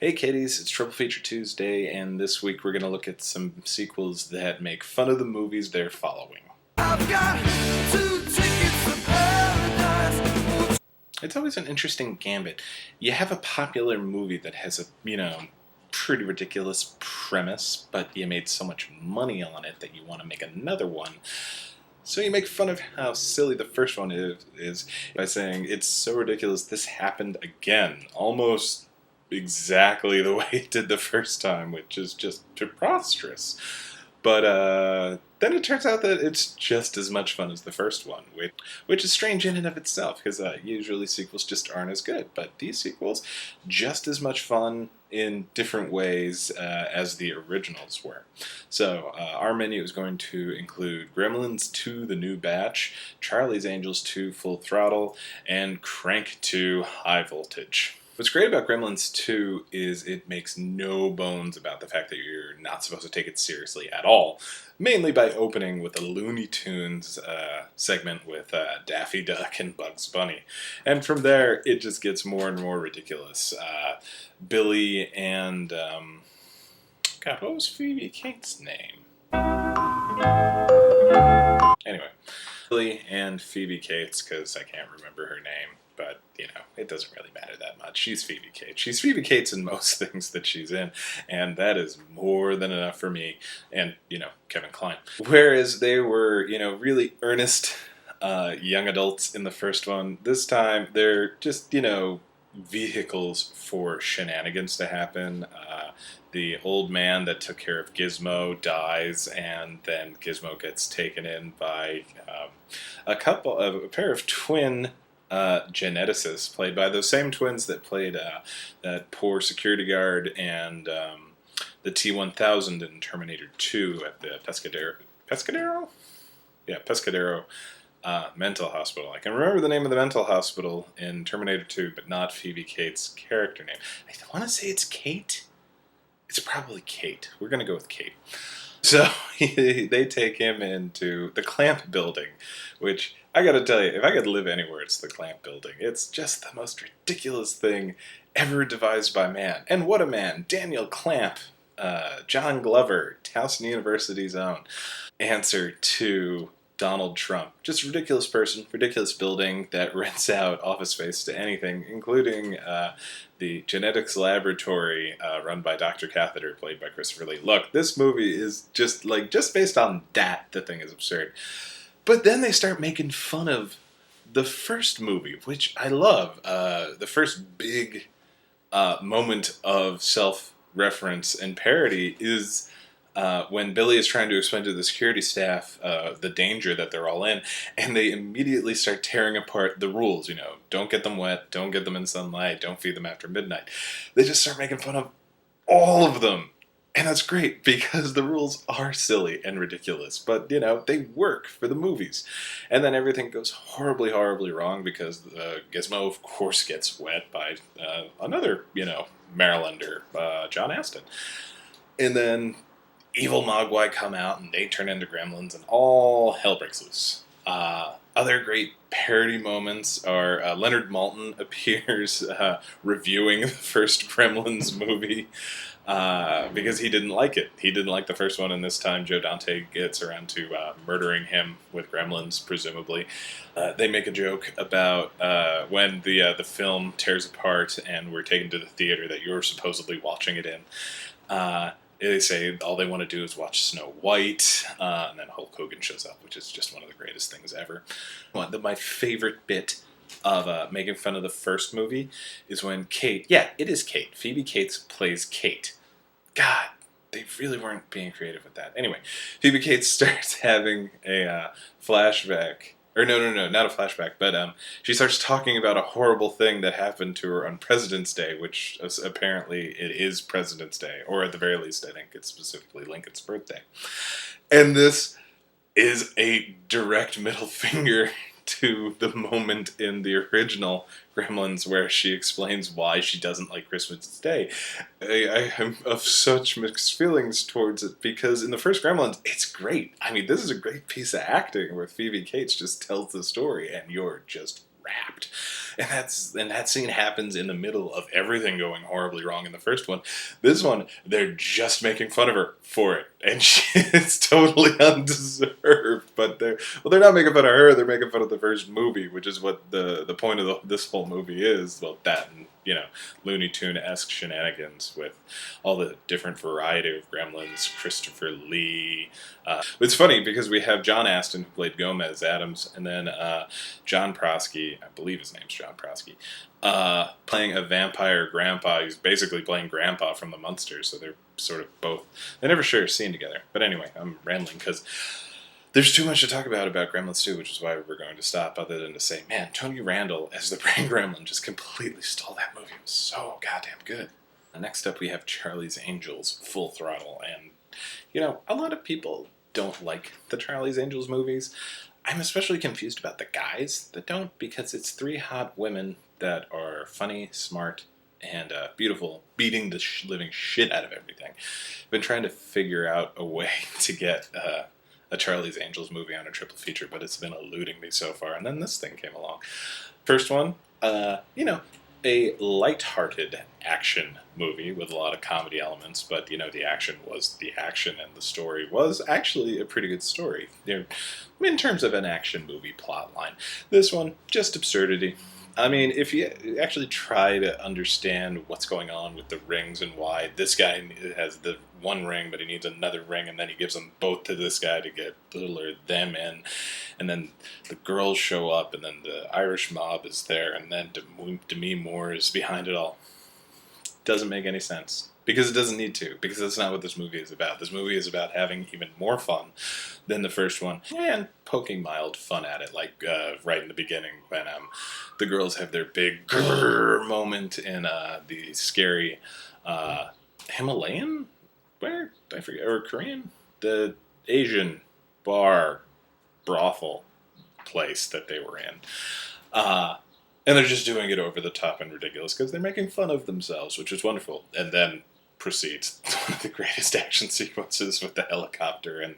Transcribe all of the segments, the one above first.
Hey kiddies, it's Triple Feature Tuesday, and this week we're going to look at some sequels that make fun of the movies they're following. I've got 2 tickets to paradise. It's always an interesting gambit. You have a popular movie that has a, pretty ridiculous premise, but you made so much money on it that you want to make another one. So you make fun of how silly the first one is by saying, it's so ridiculous this happened again, almost exactly the way it did the first time, which is just preposterous. But then it turns out that it's just as much fun as the first one, which is strange in and of itself, because usually sequels just aren't as good. But these sequels, just as much fun in different ways as the originals were. So our menu is going to include Gremlins 2, The New Batch, Charlie's Angels 2, Full Throttle, and Crank 2, High Voltage. What's great about Gremlins 2 is it makes no bones about the fact that you're not supposed to take it seriously at all, mainly by opening with a Looney Tunes segment with Daffy Duck and Bugs Bunny. And from there, it just gets more and more ridiculous. Billy and... God, what was Phoebe Cates' name? Anyway, Billy and Phoebe Cates, because I can't remember her name. But, it doesn't really matter that much. She's Phoebe Cates. She's Phoebe Cates in most things that she's in, and that is more than enough for me and, Kevin Kline. Whereas they were, really earnest young adults in the first one, this time they're just, vehicles for shenanigans to happen. The old man that took care of Gizmo dies, and then Gizmo gets taken in by a pair of twin geneticists, played by those same twins that played that poor security guard and the T-1000 in Terminator 2 at the Pescadero? Yeah, Pescadero mental hospital. I can remember the name of the mental hospital in Terminator 2, but not Phoebe Cates' character name. I want to say it's Kate. It's probably Kate. We're going to go with Kate. So they take him into the Clamp building, which I gotta tell you, if I could live anywhere, it's the Clamp building. It's just the most ridiculous thing ever devised by man. And what a man! Daniel Clamp, John Glover, Towson University's own answer to Donald Trump. Just a ridiculous person, ridiculous building that rents out office space to anything, including the genetics laboratory run by Dr. Catheter, played by Christopher Lee. Look, this movie is just based on that, the thing is absurd. But then they start making fun of the first movie, which I love. The first big moment of self-reference and parody is when Billy is trying to explain to the security staff the danger that they're all in, and they immediately start tearing apart the rules. Don't get them wet, don't get them in sunlight, don't feed them after midnight. They just start making fun of all of them. And that's great, because the rules are silly and ridiculous, but, they work for the movies. And then everything goes horribly, horribly wrong, because Gizmo, of course, gets wet by another, Marylander, John Astin. And then evil Mogwai come out, and they turn into gremlins, and all hell breaks loose. Other great parody moments are Leonard Maltin appears reviewing the first Gremlins movie because he didn't like it. He didn't like the first one, and this time Joe Dante gets around to murdering him with gremlins, presumably. They make a joke about when the film tears apart and we're taken to the theater that you're supposedly watching it in. They say all they want to do is watch Snow White, and then Hulk Hogan shows up, which is just one of the greatest things ever. My favorite bit of making fun of the first movie is when Kate, it is Kate, Phoebe Cates plays Kate. God, they really weren't being creative with that. Anyway, Phoebe Cates starts having a flashback. Or no, not a flashback, but she starts talking about a horrible thing that happened to her on President's Day, which apparently it is President's Day, or at the very least, I think it's specifically Lincoln's birthday. And this is a direct middle finger to the moment in the original Gremlins where she explains why she doesn't like Christmas Day. I am of such mixed feelings towards it, because in the first Gremlins, it's great. I mean, this is a great piece of acting where Phoebe Cates just tells the story and you're just wrapped. And that scene happens in the middle of everything going horribly wrong in the first one. This one, they're just making fun of her for it, and it's totally undeserved. But they're not making fun of her. They're making fun of the first movie, which is what the point of this whole movie is. Well, that and Looney Tune-esque shenanigans with all the different variety of Gremlins, Christopher Lee. It's funny because we have John Astin, who played Gomez Adams, and then John Prosky, I believe his name's John Prosky, playing a vampire grandpa who's basically playing Grandpa from the Munsters, so they're sort of both... They never share a scene together. But anyway, I'm rambling because there's too much to talk about Gremlins 2, which is why we're going to stop, other than to say, man, Tony Randall as the Brain Gremlin just completely stole that movie. It was so goddamn good. Next up, we have Charlie's Angels, Full Throttle. And, a lot of people don't like the Charlie's Angels movies. I'm especially confused about the guys that don't, because it's three hot women that are funny, smart, and beautiful, beating the living shit out of everything. I've been trying to figure out a way to get a Charlie's Angels movie on a triple feature, but it's been eluding me so far. And then this thing came along. First one, a light-hearted action movie with a lot of comedy elements, but, the action was the action, and the story was actually a pretty good story. In terms of an action movie plot line. This one, just absurdity. I mean, if you actually try to understand what's going on with the rings and why this guy has the one ring, but he needs another ring, and then he gives them both to this guy to get them in, and then the girls show up, and then the Irish mob is there, and then Demi Moore is behind it all. Doesn't make any sense. Because it doesn't need to. Because that's not what this movie is about. This movie is about having even more fun than the first one. And poking mild fun at it. Like right in the beginning when the girls have their big grrr moment in the scary Himalayan? Where? I forget. Or Korean? The Asian brothel place that they were in. And they're just doing it over the top and ridiculous because they're making fun of themselves, which is wonderful. And then proceeds one of the greatest action sequences with the helicopter and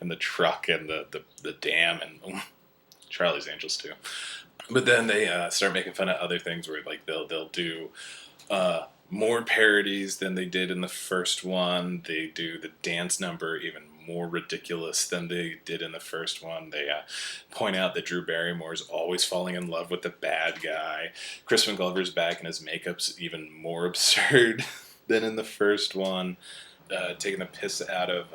the truck and the dam and Charlie's Angels too. But then they start making fun of other things where like they'll do more parodies than they did in the first one. They do the dance number even more ridiculous than they did in the first one. They point out that Drew Barrymore is always falling in love with the bad guy. Crispin Glover's back and his makeup's even more absurd than in the first one. Taking the piss out of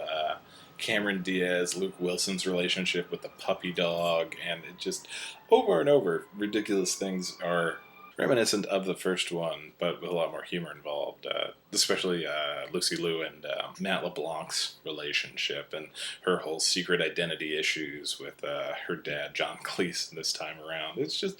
Cameron Diaz, Luke Wilson's relationship with the puppy dog, and it just over and over ridiculous things are reminiscent of the first one, but with a lot more humor involved, especially Lucy Liu and Matt LeBlanc's relationship and her whole secret identity issues with her dad, John Cleese, this time around. It's just,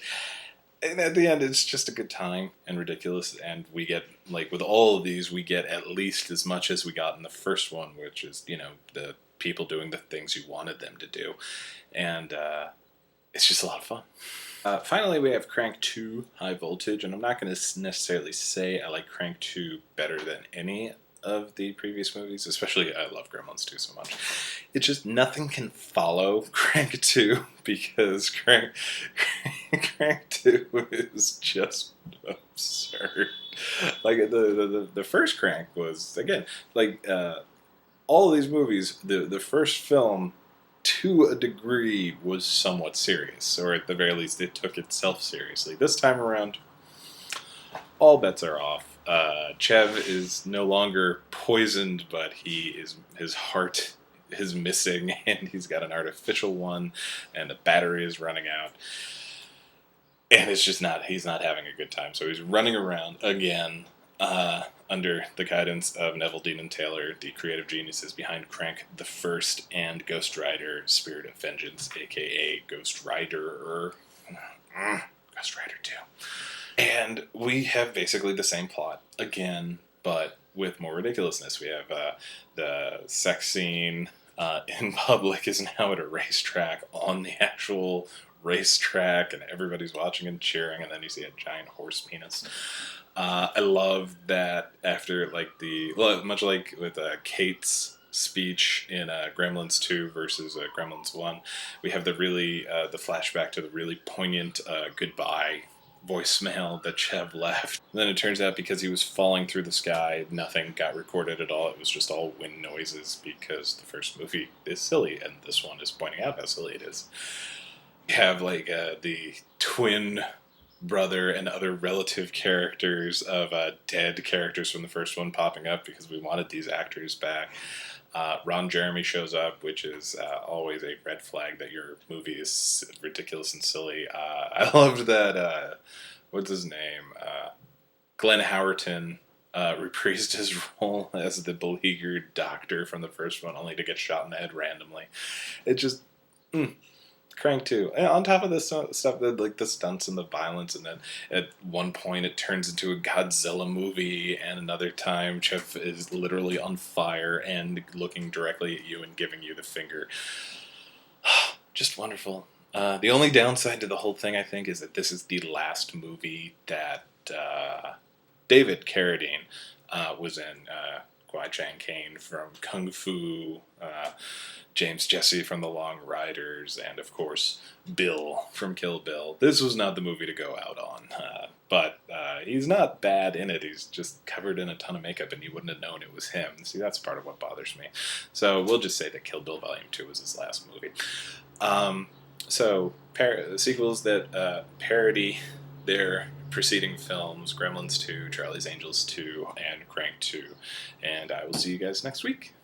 and at the end, it's just a good time and ridiculous, and we get, like, with all of these, we get at least as much as we got in the first one, which is, the people doing the things you wanted them to do, and it's just a lot of fun. Finally, we have Crank 2 High Voltage, and I'm not going to necessarily say I like Crank 2 better than any of the previous movies, especially I love Gremlins 2 so much. It's just nothing can follow Crank 2 because Crank 2 is just absurd. Like, the first Crank was, again, like, all of these movies, the first film, to a degree, was somewhat serious, or at the very least it took itself seriously. This time around, all bets are off. Chev is no longer poisoned, but his heart is missing, and he's got an artificial one, and the battery is running out. And it's just he's not having a good time, so he's running around again, under the guidance of Neville Dean Taylor, the creative geniuses behind Crank the First and Ghost Rider Spirit of Vengeance, aka Ghost Rider 2. And we have basically the same plot again, but with more ridiculousness. We have the sex scene in public is now at a racetrack, on the actual racetrack, and everybody's watching and cheering, and then you see a giant horse penis. I love that after, like, much like with Kate's speech in Gremlins 2 versus Gremlins 1. We have the flashback to the really poignant goodbye voicemail that Chev left. And then it turns out because he was falling through the sky, nothing got recorded at all. It was just all wind noises because the first movie is silly, and this one is pointing out how silly it is. We have the twin brother and other relative characters of dead characters from the first one popping up because we wanted these actors back. Ron Jeremy shows up, which is always a red flag that your movie is ridiculous and silly. I loved that, what's his name? Glenn Howerton reprised his role as the beleaguered doctor from the first one, only to get shot in the head randomly. It just... Crank 2. And on top of this stuff, like the stunts and the violence, and then at one point it turns into a Godzilla movie, and another time Chev is literally on fire and looking directly at you and giving you the finger. Just wonderful. The only downside to the whole thing, I think, is that this is the last movie that David Carradine was in. Kwai Chang Caine from Kung Fu, James Jesse from The Long Riders, and of course Bill from Kill Bill. This was not the movie to go out on, but he's not bad in it. He's just covered in a ton of makeup and you wouldn't have known it was him. See, that's part of what bothers me. So we'll just say that Kill Bill Volume 2 was his last movie. Sequels that parody their preceding films: Gremlins 2, Charlie's Angels 2, and Crank 2. And I will see you guys next week.